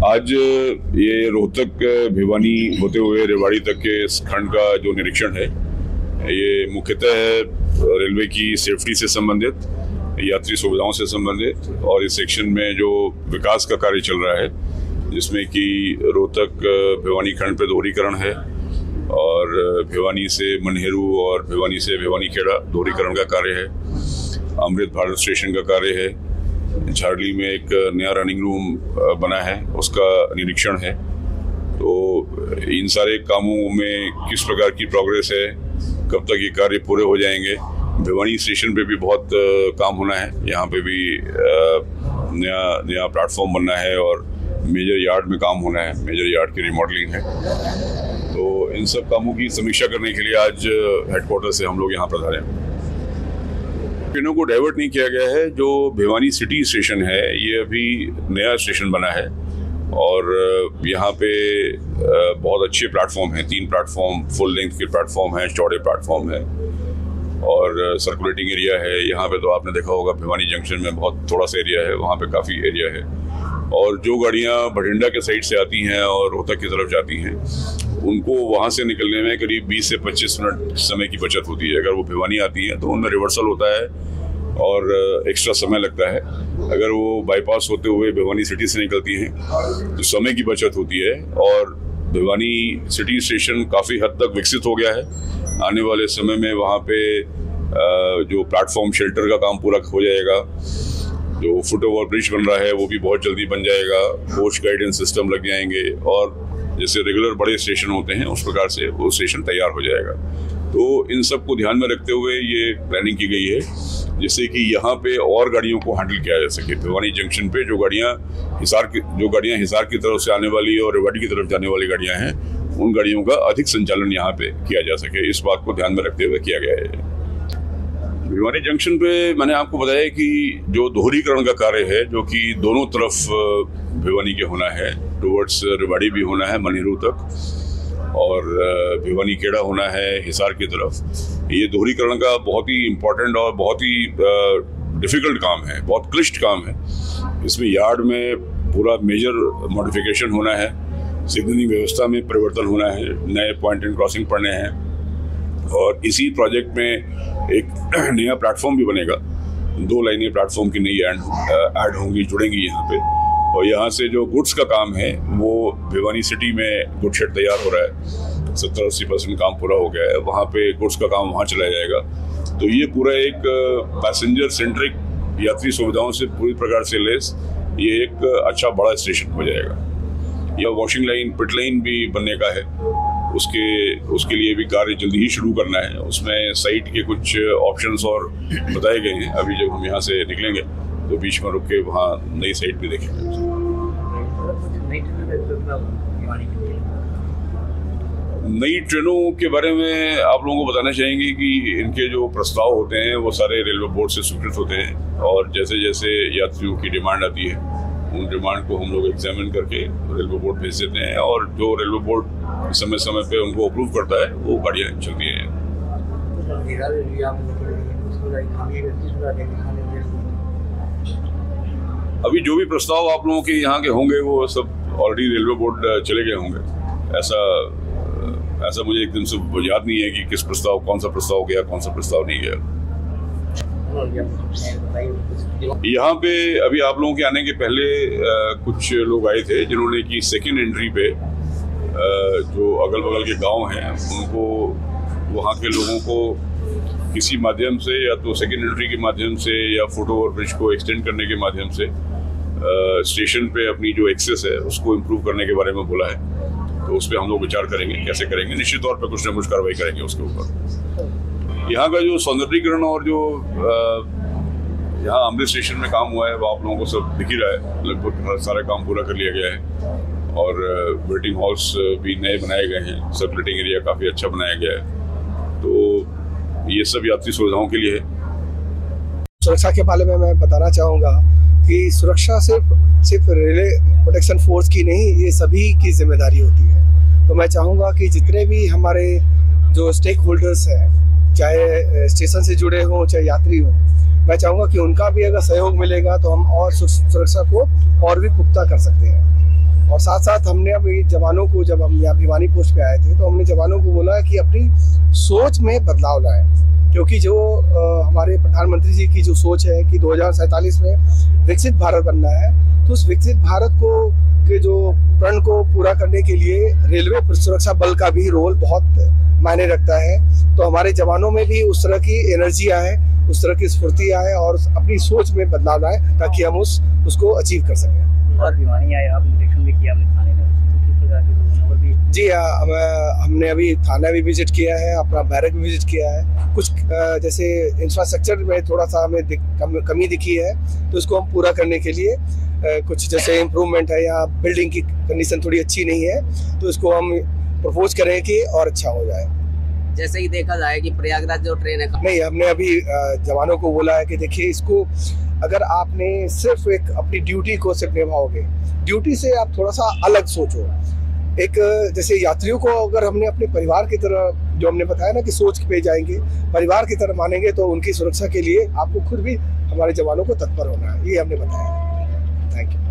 आज ये रोहतक भिवानी होते हुए रेवाड़ी तक के इस खंड का जो निरीक्षण है ये मुख्यतः रेलवे की सेफ्टी से संबंधित, यात्री सुविधाओं से संबंधित और इस सेक्शन में जो विकास का कार्य चल रहा है जिसमें कि रोहतक भिवानी खंड पे दोहरीकरण है और भिवानी से मन्हेरू और भिवानी से भिवानी खेड़ा दोहरीकरण का कार्य है, अमृत भारत स्टेशन का कार्य है, झारली में एक नया रनिंग रूम बना है उसका निरीक्षण है। तो इन सारे कामों में किस प्रकार की प्रोग्रेस है, कब तक ये कार्य पूरे हो जाएंगे। भिवानी स्टेशन पे भी बहुत काम होना है, यहाँ पे भी नया प्लेटफॉर्म बनना है और मेजर यार्ड में काम होना है, मेजर यार्ड की रिमॉडलिंग है। तो इन सब कामों की समीक्षा करने के लिए आज हेडक्वार्टर से हम लोग यहाँ पधारे हैं। ट्रेनों को डाइवर्ट नहीं किया गया है। जो भिवानी सिटी स्टेशन है ये अभी नया स्टेशन बना है और यहाँ पे बहुत अच्छे प्लेटफॉर्म हैं, 3 प्लेटफॉर्म फुल लेंथ के प्लेटफॉर्म हैं, चौड़े प्लेटफॉर्म है और सर्कुलेटिंग एरिया है। यहाँ पे तो आपने देखा होगा भिवानी जंक्शन में बहुत थोड़ा सा एरिया है, वहाँ पे काफ़ी एरिया है। और जो गाड़ियाँ भटिंडा के साइड से आती हैं और रोहतक की तरफ जाती हैं उनको वहाँ से निकलने में करीब 20 से 25 मिनट समय की बचत होती है। अगर वो भिवानी आती हैं तो उनमें रिवर्सल होता है और एक्स्ट्रा समय लगता है। अगर वो बाईपास होते हुए भिवानी सिटी से निकलती हैं तो समय की बचत होती है और भिवानी सिटी स्टेशन काफ़ी हद तक विकसित हो गया है। आने वाले समय में वहाँ पे जो प्लेटफॉर्म शेल्टर का काम पूरा हो जाएगा, जो फुट ओवर ब्रिज बन रहा है वो भी बहुत जल्दी बन जाएगा, कोच गाइडेंस सिस्टम लग जाएंगे और जैसे रेगुलर बड़े स्टेशन होते हैं उस प्रकार से वो स्टेशन तैयार हो जाएगा। तो इन सब को ध्यान में रखते हुए ये प्लानिंग की गई है जिससे कि यहाँ पे और गाड़ियों को हैंडल किया जा सके। भिवानी जंक्शन पे जो गाड़ियाँ हिसार की तरफ से आने वाली और रेवाड़ी की तरफ जाने वाली गाड़ियाँ हैं उन गाड़ियों का अधिक संचालन यहाँ पे किया जा सके, इस बात को ध्यान में रखते हुए किया गया है। भिवानी जंक्शन पे मैंने आपको बताया कि जो दोहरीकरण का कार्य है जो कि दोनों तरफ भिवानी के होना है, टुवर्ड्स रेवाड़ी भी होना है मन्हेरू तक और भिवानी खेड़ा होना है हिसार की तरफ। ये दोहरीकरण का बहुत ही इम्पोर्टेंट और बहुत ही डिफ़िकल्ट काम है, बहुत क्लिष्ट काम है। इसमें यार्ड में पूरा मेजर मॉडिफिकेशन होना है, सिग्नलिंग व्यवस्था में परिवर्तन होना है, नए पॉइंट एंड क्रॉसिंग पड़ने हैं और इसी प्रोजेक्ट में एक नया प्लेटफॉर्म भी बनेगा। 2 लाइनें प्लेटफॉर्म की नई ऐड होंगी, जुड़ेंगी यहाँ पे। और यहाँ से जो गुड्स का काम है वो भिवानी सिटी में गुड शेड तैयार हो रहा है, 70-80% काम पूरा हो गया है, वहाँ पे गुड्स का काम वहाँ चला जाएगा। तो ये पूरा एक पैसेंजर सेंट्रिक, यात्री सुविधाओं से पूरी प्रकार से लेस ये एक अच्छा बड़ा स्टेशन हो जाएगा। यह वॉशिंग लाइन, पिट लाइन भी बनने का है, उसके लिए भी कार्य जल्दी ही शुरू करना है। उसमें साइट के कुछ ऑप्शंस और बताए गए हैं। अभी जब हम यहाँ से निकलेंगे तो बीच में रुक के वहाँ नई साइट भी देखेंगे। नई ट्रेनों के बारे में आप लोगों को बताना चाहेंगे कि इनके जो प्रस्ताव होते हैं वो सारे रेलवे बोर्ड से स्वीकृत होते हैं और जैसे जैसे यात्रियों की डिमांड आती है उन डिमांड को हम लोग एग्जामिन करके रेलवे बोर्ड भेज देते हैं और जो रेलवे बोर्ड समय समय पे उनको अप्रूव करता है वो गाड़ियाँ चलती हैं। अभी जो भी प्रस्ताव आप लोगों के यहाँ के होंगे वो सब ऑलरेडी रेलवे बोर्ड चले गए होंगे। ऐसा मुझे एकदम से याद नहीं है कि किस प्रस्ताव, कौन सा प्रस्ताव गया, कौन सा प्रस्ताव नहीं गया। यहाँ पे अभी आप लोगों के आने के पहले कुछ लोग आए थे जिन्होंने कि सेकेंड एंट्री पे जो अगल बगल के गांव हैं उनको, वहाँ के लोगों को किसी माध्यम से या तो सेकेंड एंट्री के माध्यम से या फुट ओवर ब्रिज को एक्सटेंड करने के माध्यम से स्टेशन पे अपनी जो एक्सेस है उसको इम्प्रूव करने के बारे में बोला है। तो उस पर हम लोग विचार करेंगे कैसे करेंगे, निश्चित तौर पे कुछ न कुछ कार्रवाई करेंगे उसके ऊपर। यहाँ का जो सौंदर्यीकरण और जो यहाँ अमृत स्टेशन में काम हुआ है वो आप लोगों को सब दिख ही रहा है, लगभग सारा काम पूरा कर लिया गया है और वेटिंग हॉल्स भी नए बनाए गए हैं, सर्कुलेटिंग एरिया काफ़ी अच्छा बनाया गया है। तो ये सब यात्री सुविधाओं के लिए है। सुरक्षा के बारे में मैं बताना चाहूँगा कि सुरक्षा सिर्फ रेलवे प्रोटेक्शन फोर्स की नहीं, ये सभी की जिम्मेदारी होती है। तो मैं चाहूँगा कि जितने भी हमारे जो स्टेक होल्डर्स हैं, चाहे स्टेशन से जुड़े हों चाहे यात्री हों, मैं चाहूँगा कि उनका भी अगर सहयोग मिलेगा तो हम और सुरक्षा को और भी पुख्ता कर सकते हैं। और साथ साथ हमने अभी जवानों को, जब हम यहाँ भिवानी पोस्ट पे आए थे तो हमने जवानों को बोला कि अपनी सोच में बदलाव लाएं, क्योंकि जो हमारे प्रधानमंत्री जी की जो सोच है कि 2047 में विकसित भारत बनना है, तो उस विकसित भारत को के जो प्रण को पूरा करने के लिए रेलवे सुरक्षा बल का भी रोल बहुत मायने रखता है। तो हमारे जवानों में भी उस तरह की एनर्जी आए, उस तरह की स्फूर्ति आए और अपनी सोच में बदलाव लाए, ताकि हम उसको अचीव कर सकें। और भिवानी आए, आप निरीक्षण भी किया आपने थाने का, तो किस प्रकार की और भी? जी हमने अभी थाना भी विजिट किया है, अपना बैरक भी विजिट किया है। कुछ जैसे इंफ्रास्ट्रक्चर में थोड़ा सा हमें कमी दिखी है, तो इसको हम पूरा करने के लिए कुछ जैसे इम्प्रूवमेंट है, या बिल्डिंग की कंडीशन थोड़ी अच्छी नहीं है, तो इसको हम प्रपोज करें कि और अच्छा हो जाए। जैसे ही देखा जाए कि प्रयागराज जो ट्रेन है, नहीं, हमने अभी जवानों को बोला है कि देखिए, इसको अगर आपने सिर्फ एक अपनी ड्यूटी को सिर्फ निभाओगे, ड्यूटी से आप थोड़ा सा अलग सोचो। एक जैसे यात्रियों को अगर हमने अपने परिवार की तरह, जो हमने बताया ना कि सोच पे जाएंगे, परिवार की तरह मानेंगे, तो उनकी सुरक्षा के लिए आपको खुद भी हमारे जवानों को तत्पर होना है, ये हमने बताया। Thank you.